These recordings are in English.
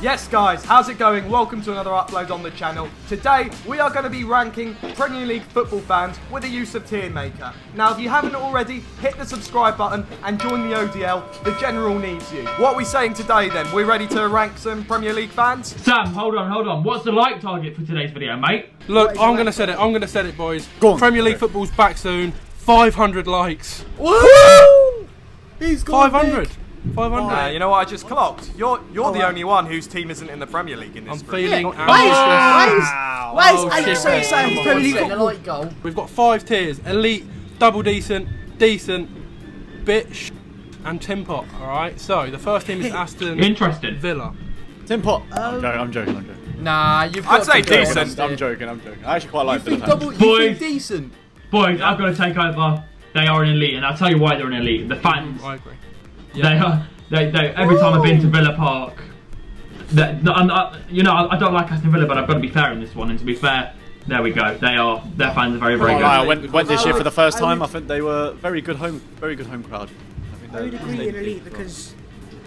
Yes guys, how's it going? Welcome to another upload on the channel. Today we are going to be ranking Premier League football fans with the use of Tier Maker. Now if you haven't already, hit the subscribe button and join the ODL. The general needs you. What are we saying today then? We're ready to rank some Premier League fans? Sam, hold on. What's the like target for today's video, mate? Look, I'm going to set it, boys. Go on. Premier League football's back soon. 500 likes. Woo! He's got 500. 500. You know what I just clocked? You're the only one whose team isn't in the Premier League in this I'm group. feeling Why is Alex so shit. excited for Premier League football? We've got 5 tiers: elite, double decent, decent, bit, and tin pot. All right. So the first team is Aston Interesting. Villa. Tin pot. I'm joking. Nah, you've got I'd say to go decent. on. I'm joking. I actually quite like You Villa. think decent? Boys, I've got to take over. They are an elite, and I'll tell you why they're an elite. The fans. I agree. They are. They every time I've been to Villa Park, I don't like Aston Villa, but I've got to be fair in this one. And to be fair, there we go. Their fans are very good. I went this year for the first time. I think they were very good home crowd. I would agree in elite because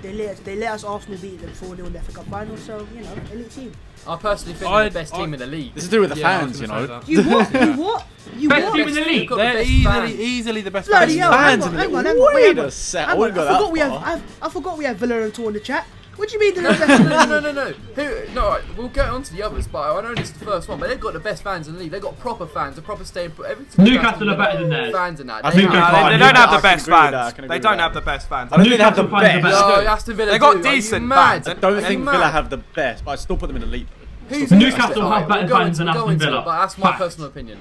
they let us Arsenal beat them 4-0 in the FA Cup final, so you know, elite team. I personally think they're the best team in the league. This is to do with the fans, you know. You what? You what? You Best what? team in the league. They're easily the best Bloody hell! fans. Hang on. Wait a sec. I wouldn't go that far. I forgot we have Villa and Tour in the chat. What do you mean they're the best? No. We'll get on to the others, but I know this is the first one. But they've got the best fans in the league. They've got proper fans, a proper stadium. Newcastle are better than theirs. Fans in that. They don't have the best fans. I can agree They with don't that. have the best fans. I don't think they have the Newcastle fans are best. better. No, Aston Villa. They got do. Are you decent mad? fans. I don't Are think you Villa mad? have the best, but I still put them in elite. Newcastle have better fans than Aston Villa. But that's my Fact. personal opinion.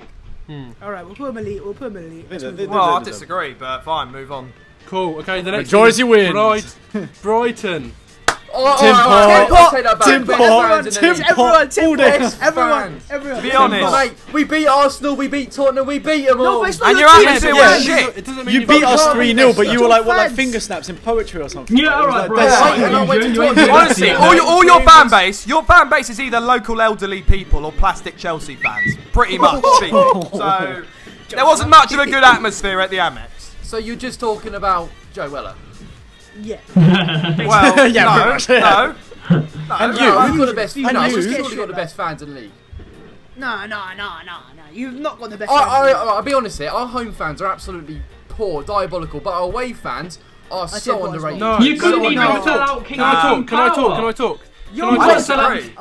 Alright, we'll put them elite. Let's move on. Well, I disagree, but fine, move on. Cool. Okay, the next Majority team is wins. Brighton. Tim Pot. Everyone. To be honest, Mate, we beat Arsenal, we beat Tottenham, we beat them all. but it's not and your your team. atmosphere yeah. was shit. It doesn't mean You beat us can't 3-0, but you were like, what, like fans. finger snaps in poetry or something? Yeah, alright, bro. Honestly, all your fan base is either local elderly people or plastic Chelsea fans. Pretty much. So there wasn't much of a good atmosphere at the Amex. So you're just talking about Joe Weller? Yeah. Well, Yeah, no. And No, you. you've got the best. And No, you. you've surely got the best fans in the league. No. You've not got the best. I'll be honest here. Our home fans are absolutely poor, diabolical, but our away fans are said so what as underrated. well. No. You couldn't No, even no. sell out King Can I talk? I disagree.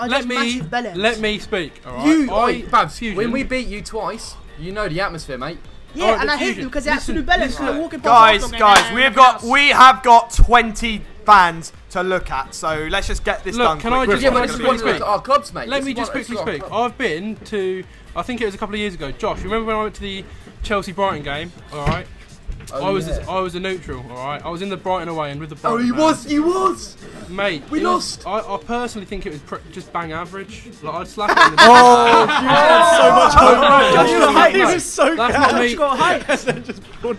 Let me speak. All right. You, Babs, Fusion. when we beat you twice, you know the atmosphere, mate. Yeah, Alright, and I the hate Fusion. them because they're Listen, absolute bellends. They're walking Guys, past Arsenal we have got 20 fans to look at, so let's just get this done. Can I quick. just- Yeah, Let but me this is quickly one speak. of our clubs, mate. Let This me is just one- this quickly is our speak. club. I've been to, I think it was a couple of years ago. Josh, you remember when I went to the Chelsea-Brighton game? All right. Oh, I was yeah. a neutral. All right. I was in the Brighton away and with the Oh, Brighton you was. mate. We it was- lost. I personally think it was just bang average. Like I'd slap it. In the Oh, you had so much hope. Josh, You you're hype. hype. was so That's good. not me.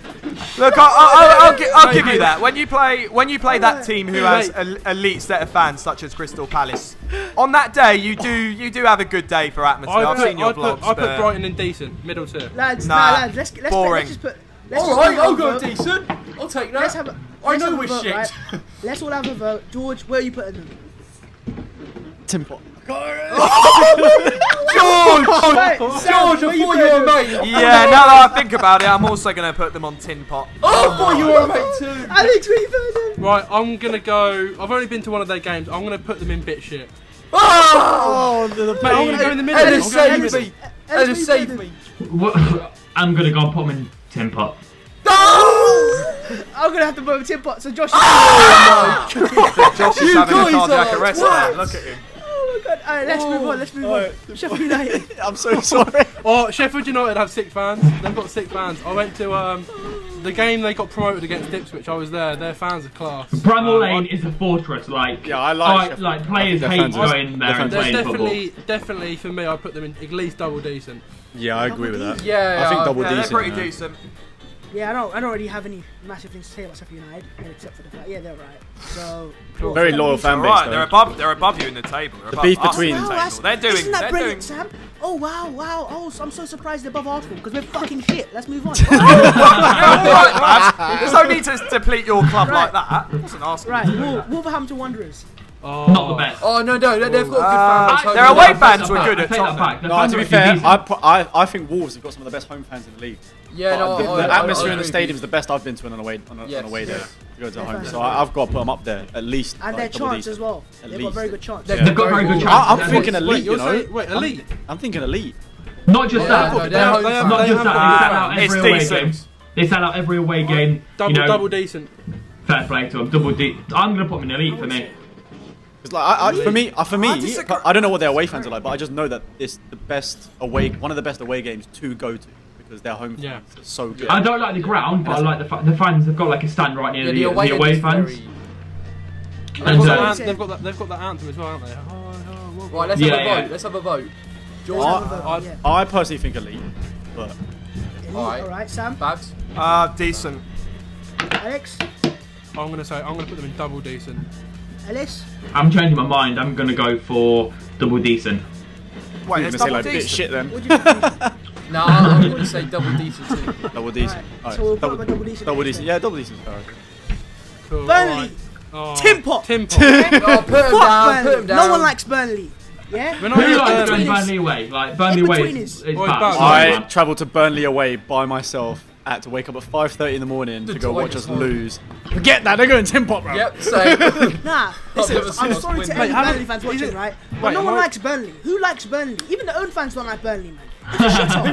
Look, I'll give you that. When you play that team who has an elite set of fans such as Crystal Palace, on that day you do have a good day for atmosphere. I've seen your vlogs. I put Brighton in decent, middle tier. Lads, Nah, let's boring. just put. Alright, I'll go decent. I'll take that. Let's have a. I let's know have a we're vote, shit. right? Let's all have a vote. George, where are you putting them? Tim Pot. George, George, before you were a mate. Yeah, now that I think about it, I'm also going to put them on Tin Pot. Oh, before you were a mate too. Alex, where are you putting them? Right, I'm gonna go. I've only been to one of their games. I'm gonna put them in bit shit. Oh, Mate, I'm gonna go in the middle. Ellis, I'm going in the save middle. me. Ellis, save me. I'm gonna go and put them in tin pot. I'm gonna have to vote Tim Pot. So Josh. Josh is having a guys cardiac are arrest there. Look at him. Oh my god! Alright, let's move on. Let's move on. Sheffield United. I'm so sorry. Oh, Sheffield United have 6 fans. They've got 6 fans. I went to the game they got promoted against Ipswich. I was there. Their fans are class. Bramall Lane is a fortress. Like, Yeah, I like Sheffield. like players I think hate their fans are- going there and There's playing football. definitely for me. I put them in at least double decent. Yeah, I agree with that. Yeah, I think double Yeah, they're decent. pretty yeah. decent. Yeah, I don't really have any massive things to say about Sheffield United, except for the fact, yeah, they're right. So Very loyal fan base. Alright, though. they're above you in the table. They're above beef us between- in the Wow, table. They're doing. Isn't that They're brilliant, doing. Sam? Oh wow! Oh, I'm so surprised they're above Arsenal because we're fucking shit. Let's move on. Right, Babs. There's no need to deplete your club like Right. that. That's an Arsenal. Right, Wolverhampton Wanderers. Oh. Not the best. Oh no, they've got good fans. Their away fans were good at top. No, to be fair, I think Wolves have got some of the best home fans in the league. Yeah, no, The atmosphere in the stadium is the best I've been to on an away day. To go to home, so I've got to put them up there at least. And their chance as well. They've got very good chance. They've got very good chance. I'm thinking elite, you know. Wait, elite? I'm thinking elite. Not just that. Not just that. They sell out every away game. They sell out every away game. Double decent. Fair play to them. Double D. I'm gonna put them in elite for me. It's like for me, I don't know what their away fans are like, but I just know that it's the best one of the best away games to go to because their home fans are so good. I don't like the ground, but I like the fans have got like a stand right near the away fans. And they've got that anthem as well, haven't they? Right, let's have a vote. Let's have a vote. I personally think elite, but alright, Sam. Babs. Decent. Alex. I'm gonna put them in double decent. Ellis. I'm changing my mind. I'm gonna go for double decent. Wait, you're it's gonna say double like a bit decent. shit then. What do you think? No, I'm going to say double decent too. Double decent. Right, so we'll put them double decent. Double decent. Yeah, double decent. Cool. Burnley. Tim Pot. Oh, put him down. No one likes Burnley. Yeah? Who likes going Burnley away? Like Burnley away is bad. I travelled to Burnley away by myself. I had to wake up at 5:30 in the morning to go watch us lose. Forget that, they're going Tim Pot, bro. Yep, same. Nah, listen, I'm sorry to any Burnley fans watching, right? But no one likes Burnley. Who likes Burnley? Even the own fans don't like Burnley, man. Who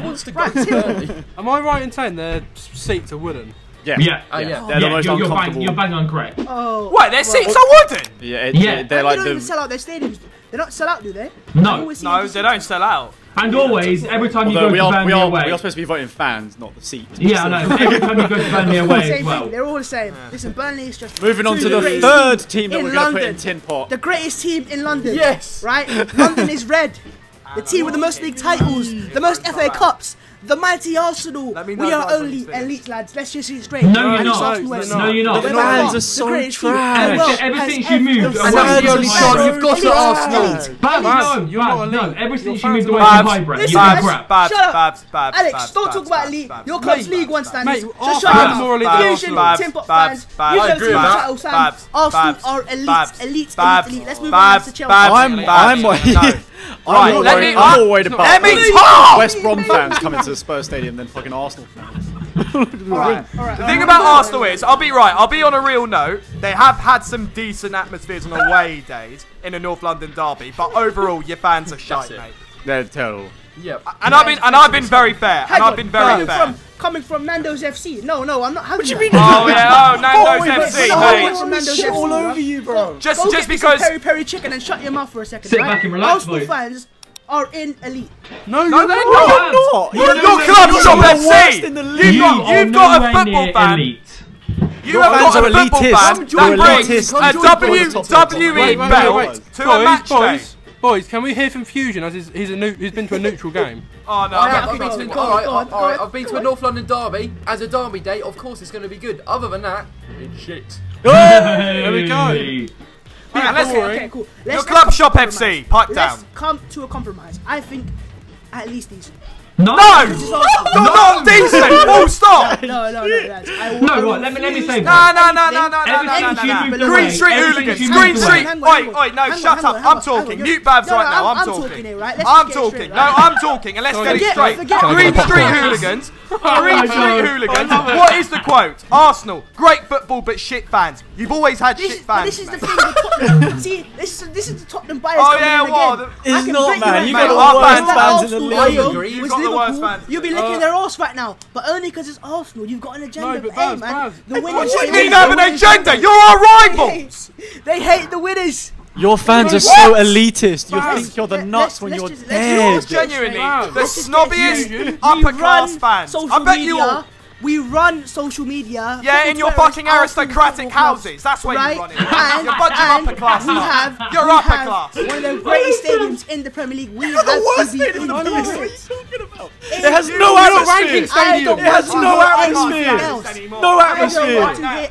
wants to go to Burnley? Am I right in saying their seats are wooden? Yeah. They're the most uncomfortable. You're bang on correct. Oh. Wait, their seats are wooden? Yeah, they're like they don't even sell out their stadiums. They don't sell out, do they? No, they don't sell out. And always, every time you go to Burnley away... We are supposed to be voting fans, not the seats. Yeah, I know. Every time you go to Burnley away as well. They're all the same. Listen, Burnley is just... Moving on to the third team that we're going to put in Tin Pot. The greatest team in London. Yes. Right? London is red. The team with the most league titles, the most FA Cups, the mighty Arsenal. We are only elite, lads. Let's just see it straight. No, you're not. No, you're not. The fans are so trash. Ever since you moved away And that's the only shot you've got at Arsenal. No, ever since you moved away from Highbury, you've been crap. Babs. Alex, don't talk about elite. Your club's League One standards. Just shut up. Fusion, Tim Pot fans. You don't see the title, Sam. Arsenal are elite. Let's move on to Chelsea. I'm more worried about West Brom fans coming to the Spurs Stadium than fucking Arsenal fans. The thing about Arsenal is, I'll be on a real note, they have had some decent atmospheres on away days in a North London derby, but overall your fans are shite, mate. They're terrible. Yep. And I've been very fair. Coming from Nando's FC. No, I'm not. What do you mean? Nando's FC, mate. Shit all over you, bro. Just because peri chicken and shut your mouth for a second. Sit back and relax, Arsenal fans are in elite. No, they're not. Your club shop FC. You've got a football fan. You have got a football fan that brings a WWE belt to a match day. Boys, can we hear from Fusion as he's been to a neutral game? Oh no! I've been to a North London derby. As a derby day, of course it's going to be good. Other than that, it's shit. There we go. Okay, cool. Your club shop FC, pipe down. Let's come to a compromise. I think at least decent. No! You're not decent! Full stop! No, lads. No, right, let me say No. Green Street hooligans! Green Street! Wait, no, shut up. I'm talking. Mute Babs right now. I'm talking. I'm talking. No, I'm talking, and let's get it straight. Green Street hooligans. What is the quote? Arsenal, great football but shit fans. You've always had shit fans. This is the thing with Tottenham. See, this is the Tottenham bias. Oh yeah, what? It's not, man. You got the worst fans in the league. I agree. You've got the worst fans. You'll be licking their arse right now, but only because it's Arsenal. You've got an agenda. No, but hey, man, the winners. What do you mean have an agenda? You're our rivals. They hate the winners. Your fans are so elitist. You think you're the nuts when you're dead. Genuinely, the snobbiest upper class fans. I bet you all. We run social media. Yeah, in your fucking aristocratic houses. That's where you run it. You're a bunch of upper class. You're upper class. One of the greatest stadiums in the Premier League. We have to be in It has no atmosphere. It has no atmosphere. No atmosphere. I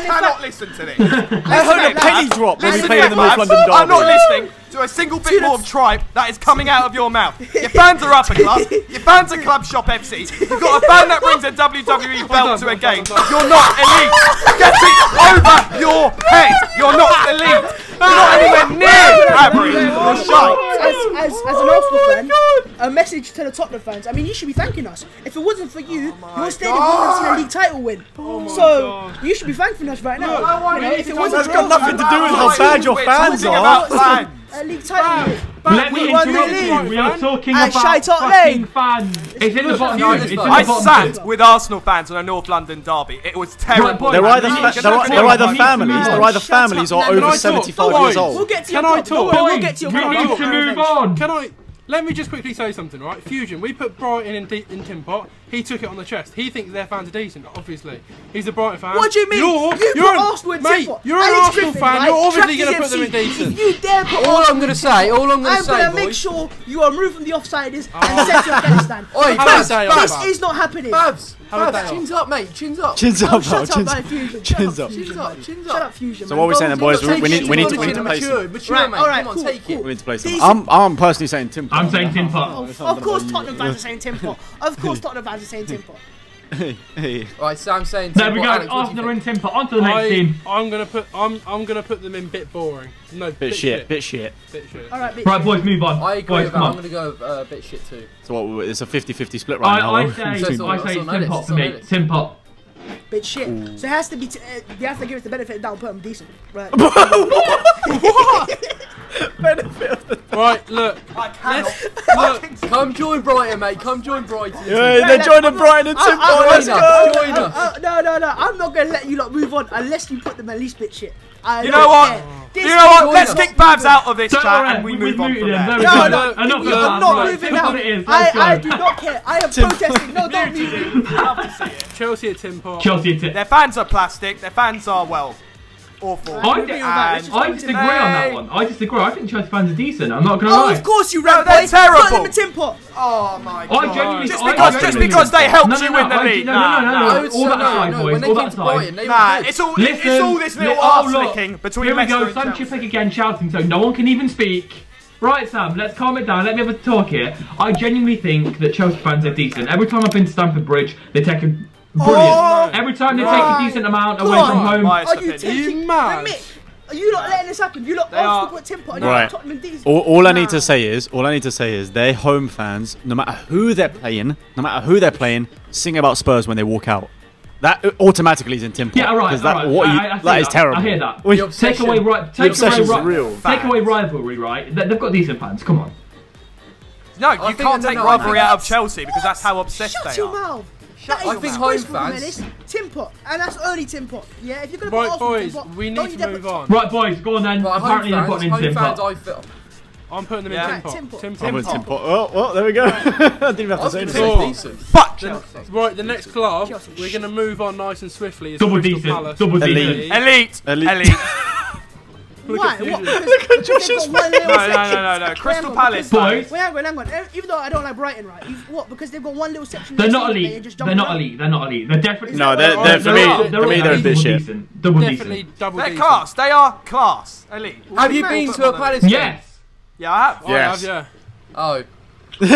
cannot listen to this. I heard a penny drop when we played in the North London derby. I'm not listening to a single bit more of tripe that is coming out of your mouth. Your fans are upper class. Your fans are Club Shop FC. You've got a fan that brings a WWE belt to a game. You're not elite. Get it over your head. You're not elite. You're message to the Tottenham fans. I mean, you should be thanking us. If it wasn't for you, your stadium wouldn't have seen a league title win. So you should be thanking us right now. If it wasn't That's got nothing to do with how bad your fans are. A league title win. Let me interrupt you. We are talking about fucking fans. It's in the bottom. I sat with Arsenal fans on a North London derby. It was terrible. They're either families. They're either families or over 75 years old. We'll get to your Can I talk? We'll get to your We need to move on. Can I? Let me just quickly say something, right? Fusion, we put Brighton in Tim Pot. He took it on the chest. He thinks their fans are decent, obviously. He's a Brighton fan. What do you mean? You're an Arsenal fan. You're an Arsenal fan. You're obviously going to put them in decent. If you dare put all I'm going to say, I'm going to make sure you are removed from the Offsiders and sent to Afghanistan. Oi, this is not happening. Babs, chins up, mate. Chins up. Chins up, Shut up, Fusion. Chins up. Chins Shut up, Fusion. So what are we saying then, boys? We need to play some. Mature, mate. Come on, take it. We need to play some. I'm personally saying Tim Pot. I'm saying Tim Pot. Of course Tottenham fans are saying Tim Pot. Of course Tottenham fans are saying Tim Pot. Right, Sam's saying There we go. Arsenal in Tim Pot. On to the next team. I'm gonna put them in bit boring. No, bit shit. Bit shit. Alright, right, boys, move on. I agree with that. I'm gonna go bit shit too. So what? It's a 50-50 split right now. I say Tim Pot for me. Tim Pot. Bit shit. So it has to be. You have to give us the benefit of the doubt. Put them decent. Right. Right, look. Come join Brighton, mate. Come join Brighton. Yeah, they're joining Brighton and Tim Pot. Let's go. Join us. No. I'm not gonna let you lot move on unless you put them at least bit shit. You know what? Let's kick Babs out of this chat and we move on from there. No, I'm not moving out. I do not care. I am protesting. No, don't move me. Chelsea at Tim Pot. Their fans are plastic. Their fans are, well, awful. I disagree on that one. I disagree. I think Chelsea fans are decent. I'm not gonna lie. Of course you ran. They're terrible. Put them in Tim Pot. Oh my god. Just because they helped you win the league. No. All that aside, boys. All that aside. Nah, it's all this little arse licking between Leicester and Chelsea. Here we go. Sam Chippek again shouting, so no one can even speak. Right, Sam, let's calm it down. Let me have a talk here. I genuinely think that Chelsea fans are decent. Every time I've been to Stamford Bridge, they take a brilliant. Every time they take a decent amount away from home. Are you taking mad? Are you not letting this happen? You lot asked to put Tim Pot and right. Tottenham decent. All I need to say is their home fans, no matter who they're playing, sing about Spurs when they walk out. That automatically is in Tim Pot. Yeah, right. That is terrible. I hear that. Take away rivalry, right? They've got decent fans. Come on. No, you can't take rivalry out of Chelsea because that's how obsessed they are. Shut your mouth. I think home fans. Tim Pot, and that's only Tim Pot. Yeah, if you're gonna right, put boys, Tim Pot, we need to move on. Right, boys, go on then. Apparently they're putting in Tim Pot. I'm putting them in Tim Pot. Tim Pot. Oh, there we go. I didn't even have to say anything. Fuck Chelsea. Right, the next club, we're going to move on nice and swiftly. Double decent. Elite. Why? Look at Josh's No. Crystal Palace. Boys. Wait, hang on. Even though I don't like Brighton, right? What? Because they've got one little section. They're not elite. They're not elite. They're definitely. No, for me, they're a bit shit. Double decent. They're class. They are class. Elite. Have you been to a Palace game? Yes. Yeah, I have. Yes. Yeah. Oh. No,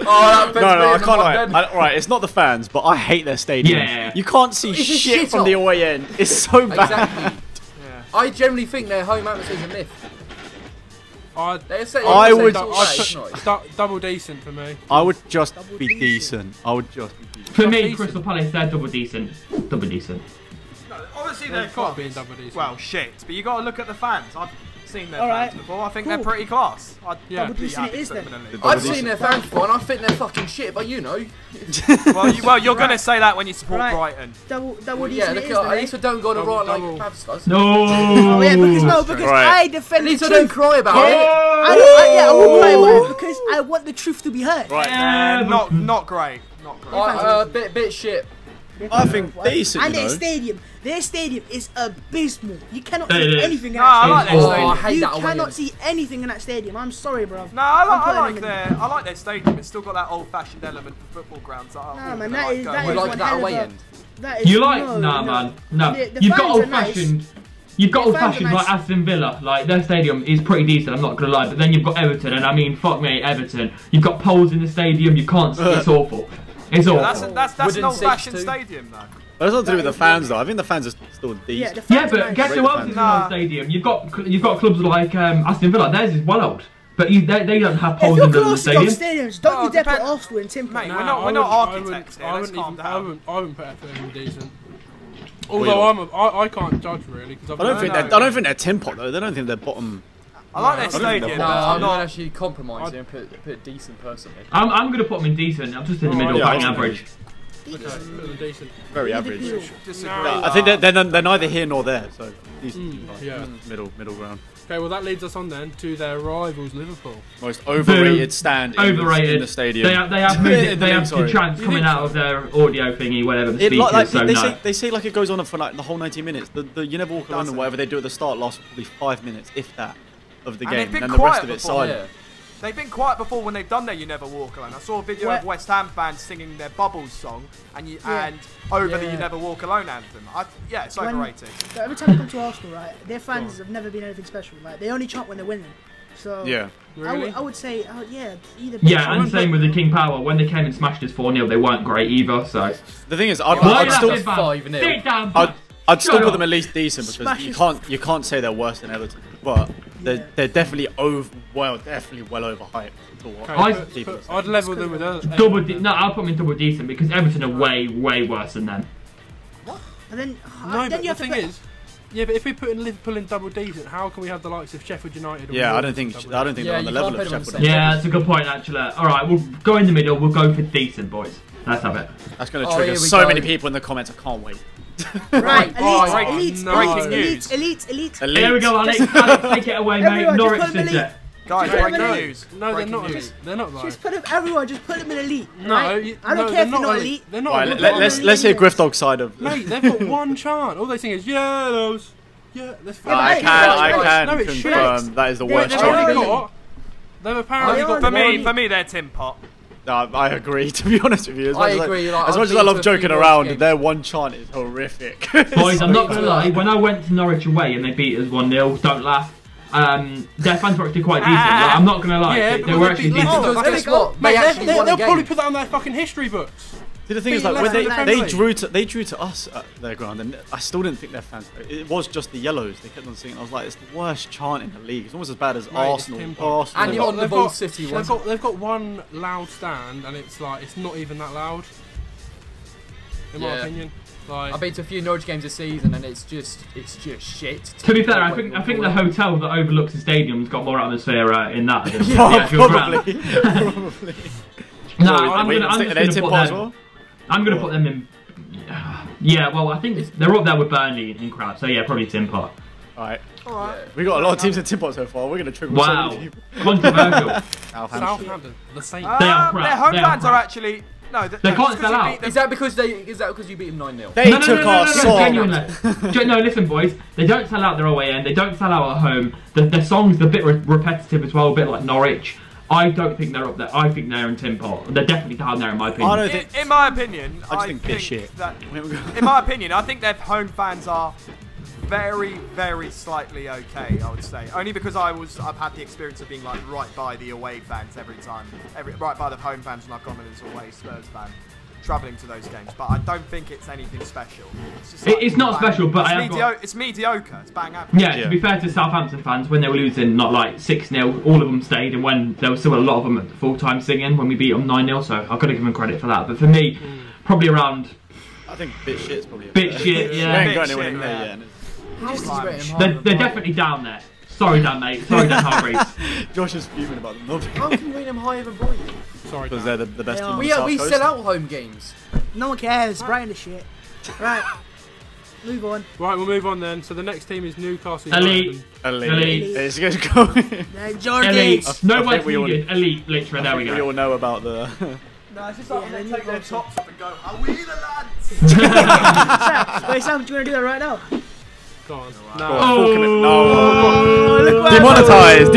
I can't lie. Right, it's not the fans, but I hate their stadium. Yeah. You can't see shit from the away end. It's so bad. Exactly. I generally think their home atmosphere is a myth. I would double decent for me. I would just be decent. For me, Crystal Palace, they're double decent. Double decent. No, obviously they're class. Double decent. Well, shit. But you got to look at the fans. I've seen their fans before. I think they're pretty class. Double decent it is then. I've seen their fans before and I think they're fucking shit, but you know. well, you're going to say that when you support Brighton. Double decent yeah, it is at least I don't go on a right like Pabs does. No. Oh yeah, because I defend the truth. At least I don't cry about it. I will cry about it because I want the truth to be heard. Right. Not great. Bit shit. I think decent. And their stadium is abysmal. You cannot see anything in that I like their stadium. You cannot see anything in that stadium. I'm sorry, bro. No, I like their stadium. It's still got that old-fashioned element for football grounds. Nah, man, that is like that away end. Man. No. You've got old-fashioned. You've got old-fashioned like Aston Villa, like their stadium is pretty decent. I'm not gonna lie, but then you've got Everton, and I mean, fuck me, Everton. You've got poles in the stadium. You can't. It's awful. It's awful. That's an old-fashioned stadium, though. That's not to do with the fans, though. I think the fans are still decent. Yeah, but guess who else is in the stadium? You've got clubs like Aston Villa. Theirs is well old, but they don't have poles in the stadium. Stadiums, don't you dare put Arsenal in Tim. Mate, we're not architects here. Let's calm down. I wouldn't put effort in decent. Although I can't judge really because I don't think they're Tim Pot though. They don't think they're bottom. I like their stadium. No, I'm not actually compromising and put decent personally. I'm going to put them in decent. I'm just in the middle, bang average. Okay, decent. Very average. No, I think they're neither here nor there, so decent. Yeah. Middle ground. Okay, well that leads us on then to their rivals, Liverpool. Most overrated stand in the stadium. They have the chants coming out of their audio thingy, whatever the speakers. They say like it goes on for like the whole 90 minutes. The You Never Walk Alone or whatever they do at the start lasts probably 5 minutes, if that, of the game, and the rest of it silent. They've been quiet before when they've done their You Never Walk Alone. I saw a video of West Ham fans singing their Bubbles song and over the You Never Walk Alone anthem. It's overrated. Every time they come to Arsenal, right, their fans have never been anything special. Like they only chant when they're winning. So really? I would say either. Yeah, and same with the King Power. When they came and smashed us 4-0, they weren't great either. So the thing is, I'd still put them at least decent because you can't say they're worse than Everton, but they're definitely well overhyped. I'd level them with others. I'll put them in double decent because Everton are way worse than them. And then the thing is, but if we put in Liverpool in double decent, how can we have the likes of Sheffield United? Yeah, I don't think they're on the level of Sheffield. Yeah, that's a good point actually. All right, we'll go in the middle. We'll go for decent, boys. Let's have it. That's going to trigger so many people in the comments. I can't wait. Right, elite. There we go, Alex. Take it away, mate. Norwich City. Guys, breaking news. No, they're not elite. They're not right. Just put them everyone. Just put them in elite. No, I don't care if they're not elite. They're not. Let's hear Griffdog's side of. Mate, they've got one chant. All they sing is yellows. Yeah, that's fine. I can confirm that is the worst chant. They've apparently got. For me, they're Tim Pot. I agree, to be honest with you. As much as I love joking around, their one chant is horrific. Boys, I'm not going to lie, when I went to Norwich away and they beat us 1-0, don't laugh, their fans were actually quite decent. Like, I'm not going to lie, they were actually decent. Guess what? They'll probably put that on their fucking history books. See, the thing is, like, when they drew to us at their ground, and I still didn't think their fans. It was just the yellows. They kept on singing. I was like, it's the worst chant in the league. It's almost as bad as Arsenal. And you're on the Ball City one. They've got one loud stand, and it's like it's not even that loud. In my opinion. Like, I've been to a few Norwich games this season, and it's just shit. To be fair, I think the hotel that overlooks the stadium's got more atmosphere in that than the actual ground. Probably. No, I'm going to put them in. Yeah, well, I think they're up there with Burnley in crowd, so yeah, probably Tim Pot. Alright. We got a lot of teams in Tim Pot so far. We're going to trigger so many people. Controversial. Southampton. The same. They are crap. Their home fans are actually. No, they can't sell out. Is that because you beat them 9-0? They took our song. No, listen, boys. They don't sell out their away end. They don't sell out at home. Their songs are a bit repetitive as well, a bit like Norwich. I don't think they're up there. I think they're in Tim Pot. They're definitely down there, in my opinion. In my opinion, I think they're shit. In my opinion, I think their home fans are very slightly okay. I would say only because I've had the experience of being like right by the away fans every time, right by the home fans when I've gone as an away Spurs fan. Travelling to those games, but I don't think it's anything special. It's not special, but it's mediocre. It's bang average. Yeah, to be fair to Southampton fans, when they were losing not like 6-0, all of them stayed, and when there was still a lot of them at full time singing when we beat them 9-0, so I've got to give them credit for that. But for me, probably around. I think bit shit's probably a bit shit. Yeah. We ain't got anywhere there yet. They're definitely down there. Sorry, Dan, mate. Sorry, Dan Hargreaves. Josh is fuming about them. How can you rate them higher than Brighton? Sorry, because they're the best team. We sell out home games. No one cares. Brighton is shit. Right. Move on. Right, we'll move on then. So the next team is Newcastle. Elite. It's going to go. Elite. No one's needed. Elite, literally. There we go. We all know about the. No, it's just like when they take their tops off and go, are we the lads? Wait, Sam, do you want to do that right now? Go on. No. Demonetized.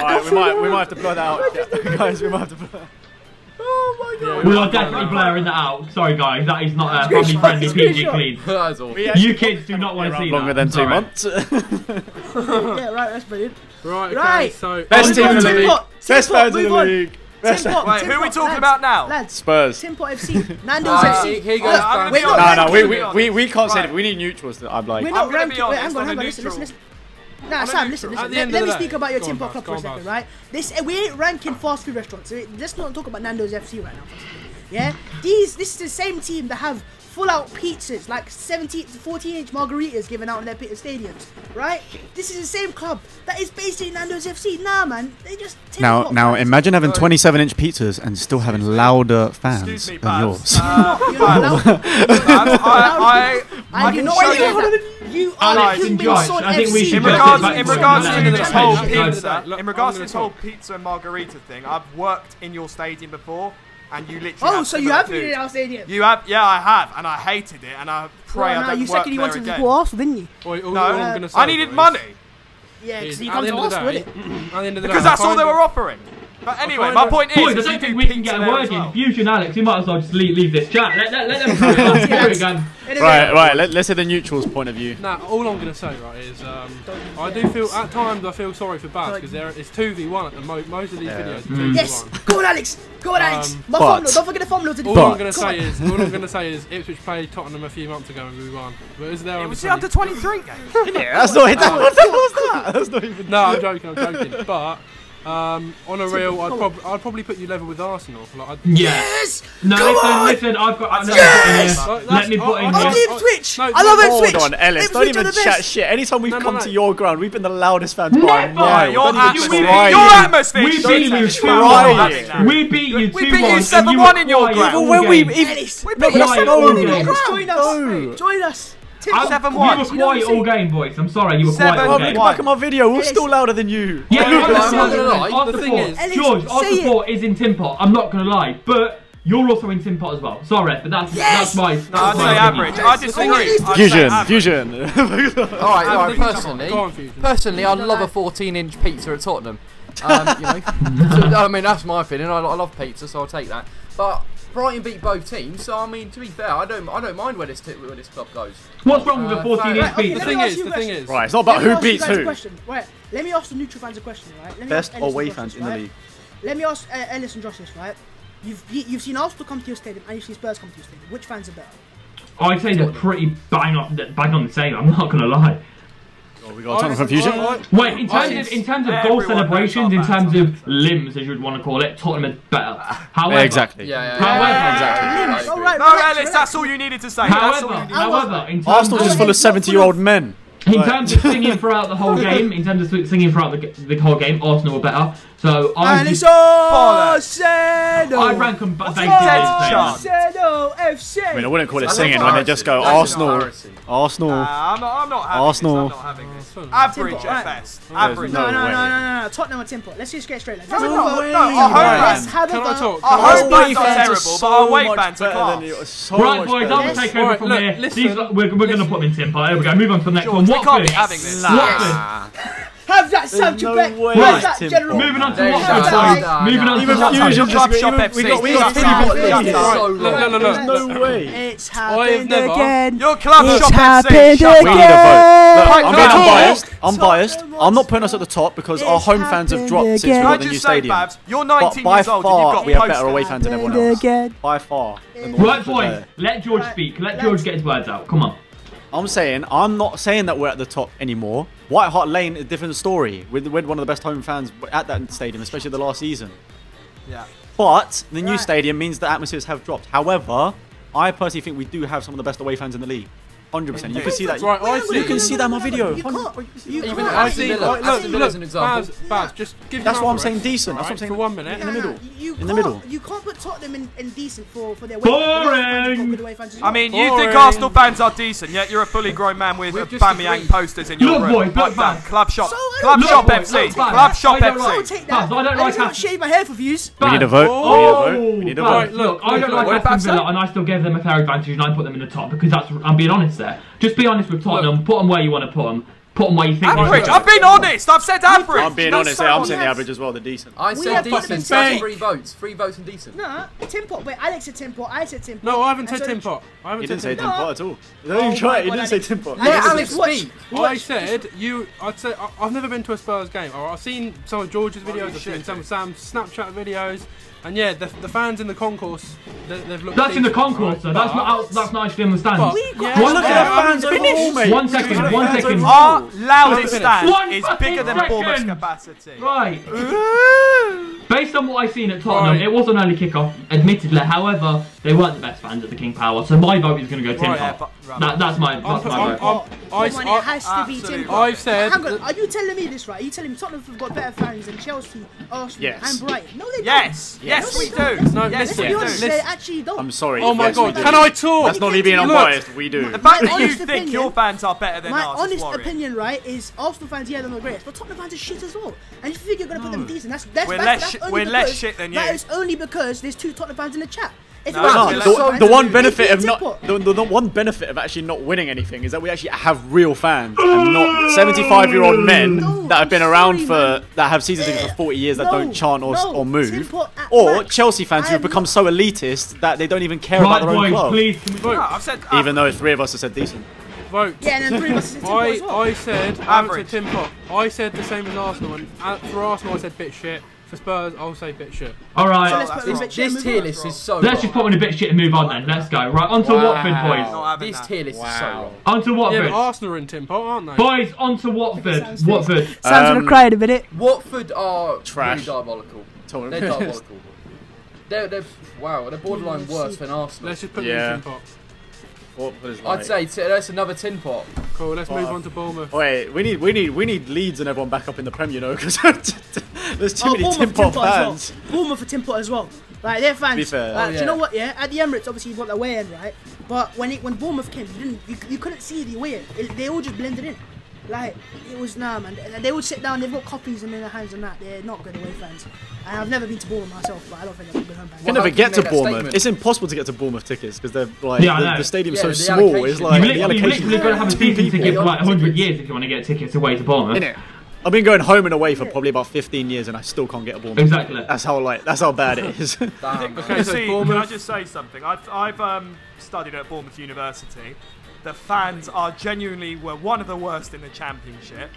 Alright, we might have to blur that out. Guys, we might have to blur that out. Oh my god. We are definitely blurring that out. Sorry guys, that is not a family friendly PG clean. That's awful. You kids do not want to see that. Longer than 2 months. Yeah, right, that's brilliant. Right, so best team in the league. Best fans in the league. Wait, who are we talking about now? Lads, Spurs. Tim Pot FC. Nando's FC. Here goes we can't say it. We need neutrals. I'm like. We're not ranked. Wait, hang on. Listen. Nah, Sam, listen. Let me speak about your Tin Pot Club for a second, right? We ain't ranking fast food restaurants. So let's not talk about Nando's FC right now. Yeah, this is the same team that have full-out pizzas, like 14-inch margaritas given out in their stadiums, right? This is the same club that is based in Nando's FC. Nah, man, they just now imagine having 27-inch pizzas and still having louder fans than yours. I can show you are in regards to this whole pizza and margarita thing, I've worked in your stadium before. And you literally. Oh, so you have been in our stadium? You have, yeah, I have, and I hated it, and I pray I don't you work said you wanted there to go Arsenal, didn't you? No, I needed money. Yeah, because you come to Arsenal, didn't it? Because that's all they were offering. But anyway, my point is, boys, I don't think we can get a word in. Fusion Alex, you might as well just leave this chat. Let them go. Right. Let's say the neutral's point of view. Nah, all I'm gonna say, right, is I do feel at times I feel sorry for Baz because it's 2v1 at the most of these videos. 2v1. Yes, go on, Alex. Go on, Alex. My thumb load. Don't forget the thumb load. All I'm gonna say is Ipswich played Tottenham a few months ago and we won. But it was the under 23 game. Yeah, that's not it. What was that? That's not even. No, I'm joking. But. On a real, I'd probably put you level with Arsenal. Like, yes! No, listen, I've got. Let me put in here. I'll give Twitch. I love Ipswich. Hold on, Ellis. Don't even chat shit. Anytime we've come to your ground, we've been the loudest fans by a mile. Your atmosphere. We beat you 2-1. We beat you 2-1. We beat you 7-1 in your ground. We beat you 7-1. Join us. You were quiet all game, boys. I'm sorry, you were quiet all game. Look back at my video, we're still louder than you. Yeah, I'm not gonna lie. The thing is, George, our support is in Tin Pot. I'm not gonna lie, but you're also in Tin Pot as well. Sorry, but that's my. No, I'd say average. I disagree. Fusion. Alright, personally, I love a 14-inch pizza at Tottenham. I mean, that's my opinion. I love pizza, so I'll take that. But Brighton beat both teams, so I mean, to be fair, I don't mind where this club goes. What's wrong with the 14-inch pizza? The thing is, right, it's not about who beats who. Right, let me ask the neutral fans a question, right? Best away fans in the league. Let me ask Ellis and Josh this, right? You've seen Arsenal come to your stadium and you've seen Spurs come to your stadium. Which fans are better? I'd say they're pretty bang on the same. I'm not gonna lie. We got a ton of confusion. Wait, in terms of goal celebrations, in terms of limbs, as you would want to call it, Tottenham is better. However, exactly. No, Ellis, that's all you needed to say. However, Arsenal's just full of 70-year-old men. In terms of singing throughout the whole game, the whole game, Arsenal were better. So I'd rank them basically. I mean, I wouldn't call it singing when they just go Arsenal. I'm not having this. Average at best. Average. No. Tottenham or Tin Pot. Let's just get straight. Our home fans are terrible, but our away fans are class. Right, boys, I'll take over from here. We're going to put them in Tin Pot. There we go. Move on to the next one. We can't be having this. Have that, Sam Trebek. Have that, General. Moving on to Watford, boys. Moving on to Watford. Club Shop FC. No way. It's happened again. Your Club Shop FC. We need a vote. I'm biased. I'm not putting us at the top because our home fans have dropped since we got the new stadium. You're 19 years old and you've got we have better away fans than everyone else. By far. Right, boys. Let George speak. Let George get his words out. Come on. I'm not saying that we're at the top anymore. White Hart Lane is a different story. We're one of the best home fans at that stadium, especially the last season. Yeah. But the new stadium means the atmospheres have dropped. However, I personally think we do have some of the best away fans in the league. 100%. You can see that. You can see that in my video. Even Aston Villa as an example. Baz, just give That's why I'm saying decent. That's what I'm saying. For 1 minute. In the middle. In the middle. You can't put Tottenham in decent for their boring. I mean, you think Arsenal fans are decent, yet you're a fully grown man with Bamiyang posters in your room. Club Shop FC. Club Shop FC. I don't like to shave my hair for views. We need a vote. We need a vote. Look, I don't like Aston Villa, and I still gave them a fair advantage, and I put them in the top because I'm being honest there. Just be honest with Tottenham. Put them where you want to put them. Put them where you think. Average. I've been honest. I've said average. I'm being honest. I'm saying the average as well. The decent. I said decent. So 3 votes. 3 votes and decent. No, Tin Pot. Wait, Alex said Tin Pot. I said Tin Pot. No, I haven't said Tin Pot. He didn't say Tin Pot at all. No, you tried. He didn't say Tin Pot. Let Alex speak. I said I've never been to a Spurs game. I've seen some of George's videos. I've seen some of Sam's Snapchat videos. And yeah, the fans in the concourse, they've looked. That's in the concourse, though. That's not actually in the stands. Well, look at the fans overall, mate. 1 second, 1 second. Our loudest stand is bigger than Bournemouth's capacity. Right. Based on what I've seen at Tottenham, it was an early kickoff, admittedly. However, they weren't the best fans at the King Power, so my vote is going to go Tim Pot. That's my vote. It has to be Tim Pot. I've said. Hang on, are you telling me this right? Are you telling me Tottenham have got better fans than Chelsea, Arsenal, and Brighton? No, they don't. Yes, we do. No, let's be honest, they actually don't. I'm sorry. Oh my God, can I talk? That's not me being unbiased. We do. The fact that you think your fans are better than ours. My honest opinion, right, is Arsenal fans, yeah, they're not great, but Tottenham fans are shit as well. And if you think you're going to put them decent, we're less shit than you. That is only because there's 2 Tottenham fans in the chat. The one benefit of the one benefit of actually not winning anything is that we actually have real fans and not 75-year-old men that have been around that have season tickets for 40 years that don't chant or move, or Chelsea fans who have become so elitist that they don't even care about their own club. Please, even though 3 of us have said decent. Vote. Yeah, and then 3 of us said Tim Pot as well. I said average. Tim Pot. I said the same as Arsenal, and for Arsenal I said bit shit. For Spurs, I'll say bit shit. Alright, this tier list is so let's just put in a bit shit and move on then. Let's go. Right, on to Watford, boys. This tier list is so wrong. On to Watford. Yeah, but Arsenal are in Tim Pot, aren't they? Boys, on to Watford. Watford. Sam's gonna cry in a minute. Watford are trash. Really diabolical. They're diabolical. They're borderline worse than Arsenal. Let's just put them in Tim Pot. I'd say that's another tin pot. Cool. Let's move on to Bournemouth. Wait, we need Leeds and everyone back up in the Prem, you know, because there's too many Tim Pot fans. Bournemouth for Tim Pot as well. Like their fans. To be fair. Do you know what? Yeah, at the Emirates, obviously you've got the away end, right? But when Bournemouth came, you couldn't see the away end. They all just blended in. Like it was man. They would sit down. They've got copies in their hands and that. They're not good away fans. And I've never been to Bournemouth myself, but I don't think they're good home fans. You can never get to Bournemouth. It's impossible to get to Bournemouth tickets because they're like the stadium's so small. It's like the allocation. You've got to have a season ticket for like 100 years if you want to get tickets away to Bournemouth. Innit? I've been going home and away for probably about 15 years and I still can't get a Bournemouth. Exactly. That's how bad it is. Okay, so can I just say something? I've studied at Bournemouth University. The fans are genuinely one of the worst in the Championship,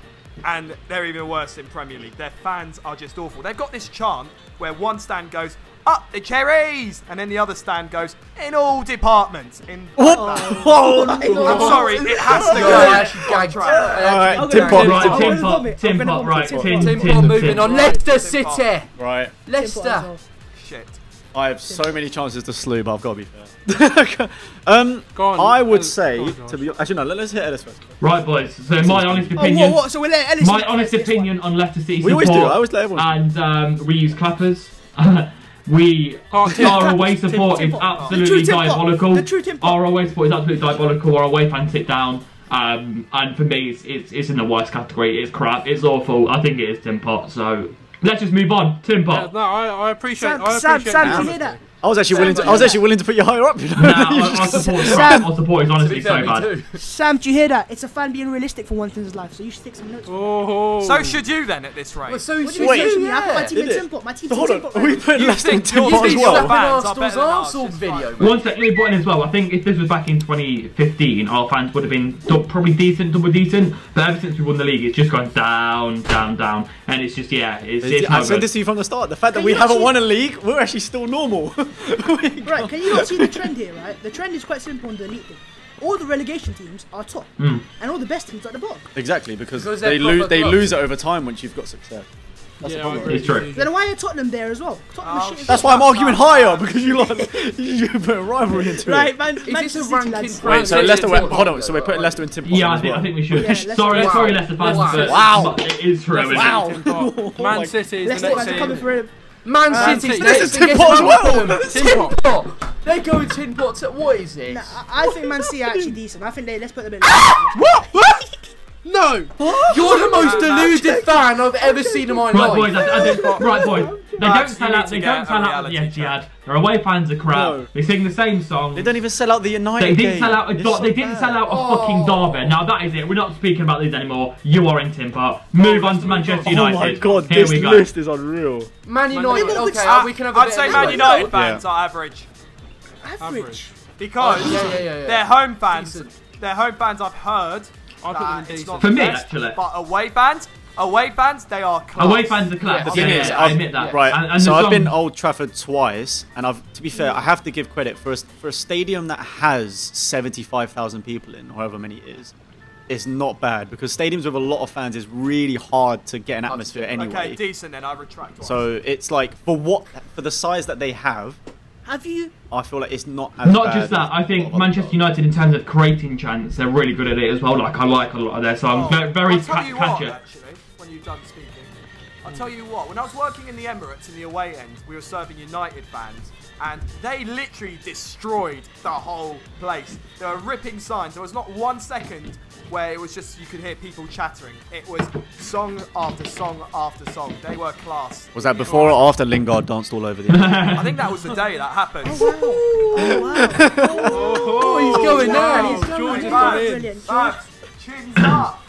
and they're even worse in Premier League. Their fans are just awful. They've got this chant where one stand goes, "Up the cherries!" and then the other stand goes, "In all departments." I'm sorry, it has to go. Alright, Tim Pot, right. Tim Pot moving on. Leicester City. Right. Leicester. Shit. I have so many chances to slew, but I've got to be fair. I would say, actually no, let's hit Ellis first. Right, boys. So my honest opinion. So we'll let Ellis. My honest opinion on Leicester City support. We always do. I always let everyone. And we use clappers. Our away support is absolutely diabolical. Our away support is absolutely diabolical. Our away fans sit down. And for me, it's in the worst category. It's crap. It's awful. I think it is Tim Pot. So let's just move on. Tim Pot. No, I appreciate. Sam, do you hear that? I was actually willing to put you higher up. You know? Our support is honestly so bad. Sam, do you hear that? It's a fan being realistic for one thing in his life, so you should take some notes. So should you then at this rate? Well, so should you. Yeah. I've got my team in Tim Pot. My team's in Tim Pot. We put Leicester in Tim Pot as well. Arsenal video. One sec, let me put in as well. I think if this was back in 2015, our fans would have been probably double decent. But ever since we won the league, it's just gone down, down, down, and it's just I said this to you from the start. The fact that we haven't won a league, we're actually still normal. Right, can you not see the trend here, right? The trend is quite simple on the elite thing. All the relegation teams are top, and all the best teams are at the bottom. Exactly, because they lose it over time once you've got success. That's the problem. It's true. Then why are Tottenham there as well? That's why I'm arguing higher, because you put a rivalry into it. Right, man. Is this a ranking? Wait, so Leicester, hold on, so we're putting Leicester in Tim Pot. Yeah, I think we should. Sorry, Leicester fans, but it is true. Wow. Man City is the next team. Man City's this is Tim Pot as well. Tin Pot. They go in Tin Pot. What is this? Nah, I think Man City are actually decent. I think let's put them in. What? No! You're the most deluded fan I've ever seen in my life. Right, boys. They don't sell out the Etihad. Their away fans are crap. No. They sing the same song. They don't even sell out the United They didn't sell out a fucking derby. Now that is it. We're not speaking about these anymore. You are in Tim Pot. Move on to Manchester United. Oh my God, this list is unreal. Man United. Okay, we can have a I'd say Man United fans are average. Average. Because their home fans, I've heard. For me, actually. But away fans Away fans, they are class. Away fans are class. Yeah, I admit that. Right. And so I've been Old Trafford twice, and to be fair, I have to give credit for a stadium that has 75,000 people in, however many it is. It's not bad, because stadiums with a lot of fans is really hard to get an atmosphere anyway. Okay, decent then. I retract. So it's like for the size that they have. Have you? I feel like it's not as not bad just that. I think Manchester United, in terms of creating chants, they're really good at it as well. Like I like a lot of their songs. Very I'll tell you what, actually, when you're done speaking, I'll tell you what. When I was working in the Emirates in the away end, we were serving United fans, and they literally destroyed the whole place. They were ripping signs. There was not 1 second where it was just you could hear people chattering. It was song after song after song. They were class. Was that before or after Lingard danced all over the I think that was the day that happened. Oh, he's going now. He's going now. Brilliant. Chins up.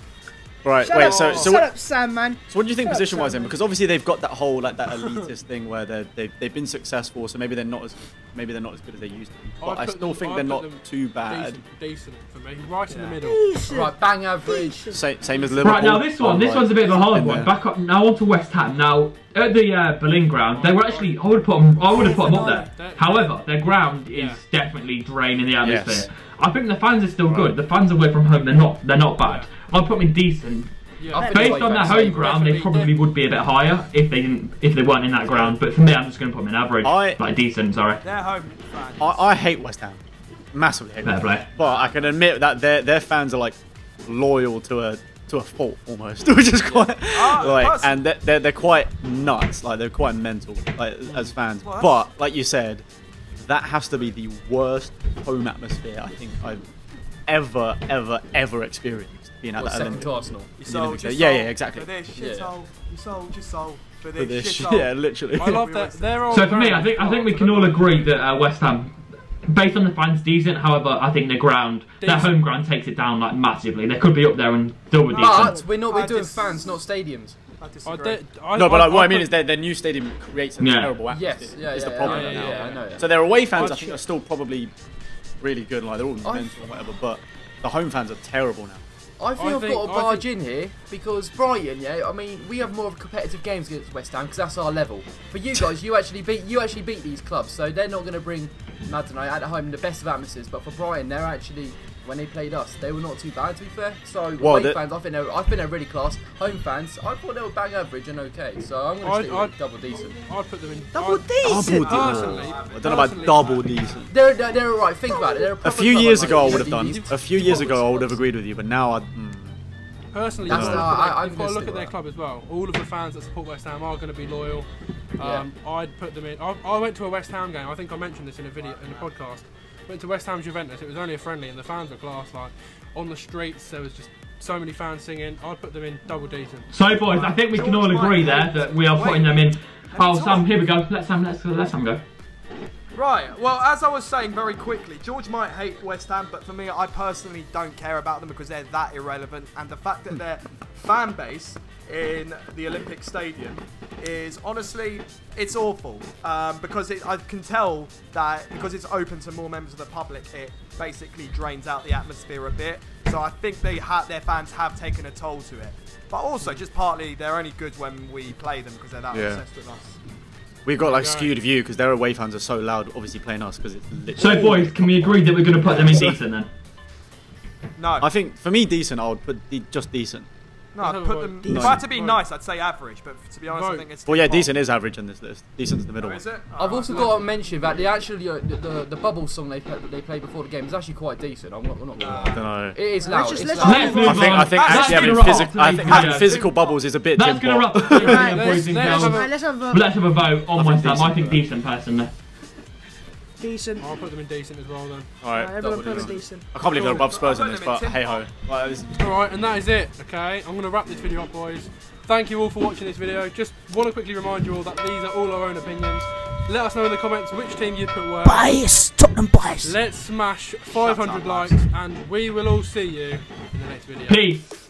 Right, shut wait, up, so shut up, Sam, man. So what do you think position-wise then? Because obviously they've got that whole that elitist thing where they've been successful, so maybe they're not as good as they used to be. But I still think they're not too bad. Decent for me, right in the middle. Decent. Right, bang average. Same as Liverpool. Right, now this one's a bit of a hard one. Back up now onto West Ham. Now at the Berlin ground, they were actually I would have put them up there. However, their ground is definitely draining the atmosphere. Yes. I think the fans are still good. The fans away from home, they're not bad. I'd put them in decent. Yeah. Based on their home ground, they probably would be a bit higher if they weren't in that ground. But for me, I'm just going to put them in average, like decent. Sorry. They're home fans. I hate West Ham, massively hate West Ham. But I can admit that their fans are like loyal to a fault almost, which is quite and they're quite nuts. Like they're quite mental, like as fans. What? But like you said, that has to be the worst home atmosphere I think I've ever experienced. Being at that second to Arsenal. Yeah, exactly. For this shithole, you sold your soul for this shithole. Yeah, literally. I love that. So for me, I think we can all agree that West Ham, based on the fans, decent. However, I think their home ground takes it down like massively. They could be up there and double decent. But we're doing fans, not stadiums. No, but what I mean is their new stadium creates a terrible atmosphere. Yes, it's the problem now. Yeah, I know. So their away fans, I think, are still probably really good. Like they're all mental or whatever, but the home fans are terrible now. I think I've got to barge in here because Brighton, I mean, we have more of competitive games against West Ham because that's our level. For you guys, you actually beat these clubs, so they're not going to bring, I don't know, at home the best of atmospheres. But for Brighton, they're actually, when they played us, they were not too bad to be fair. So away fans, I think they're really class. Home fans, I thought they were bang average and okay. So I'm going to stick with double decent. I'd put them in double decent. Personally, I don't know about double decent. They're alright. Think about it. They're a few years ago, I would have done. A few years ago, I would have agreed with you, but now personally, I've got to look at their club as well. All of the fans that support West Ham are going to be loyal. I'd put them in. I went to a West Ham game. I think I mentioned this in a video in a podcast. Went to West Ham's Juventus. It was only a friendly, and the fans were class. Like on the streets, there was just so many fans singing. I'd put them in double decent. So boys, I think we can all agree there that we are putting them in. Oh, Sam, here we go. Let Sam go. Right, well, as I was saying very quickly, George might hate West Ham, but for me, I personally don't care about them because they're that irrelevant. And the fact that their fan base in the Olympic Stadium is, honestly, it's awful. Because I can tell that because it's open to more members of the public, it basically drains out the atmosphere a bit. So I think their fans have taken a toll to it. But also, just partly, they're only good when we play them because they're that obsessed with us. We've got like skewed view because their away fans are so loud, obviously playing us because it's literally... So boys, can we agree that we're going to put them in decent then? No. I think for me decent, I would put just decent. No, I'd put them... If I had to be nice, I'd say average, but to be honest, I think it's... Well, yeah, decent is average in this list. Decent's the middle. Is it? I've also got to mention that the bubble song they played before the game is actually quite decent. I'm not gonna lie. I don't know. It is loud. I think actually having physical bubbles is a bit... That's going to wrap up boys and girls. Let's have a vote on West Ham. I think decent personally. Decent. I'll put them in decent as well then. Alright, everyone put them decent. I can't believe they're above Spurs in this, but hey ho. Alright, and that is it, okay? I'm going to wrap this video up, boys. Thank you all for watching this video. Just want to quickly remind you all that these are all our own opinions. Let us know in the comments which team you'd put where. Bias! Tottenham bias! Let's smash 500 likes, and we will all see you in the next video. Peace.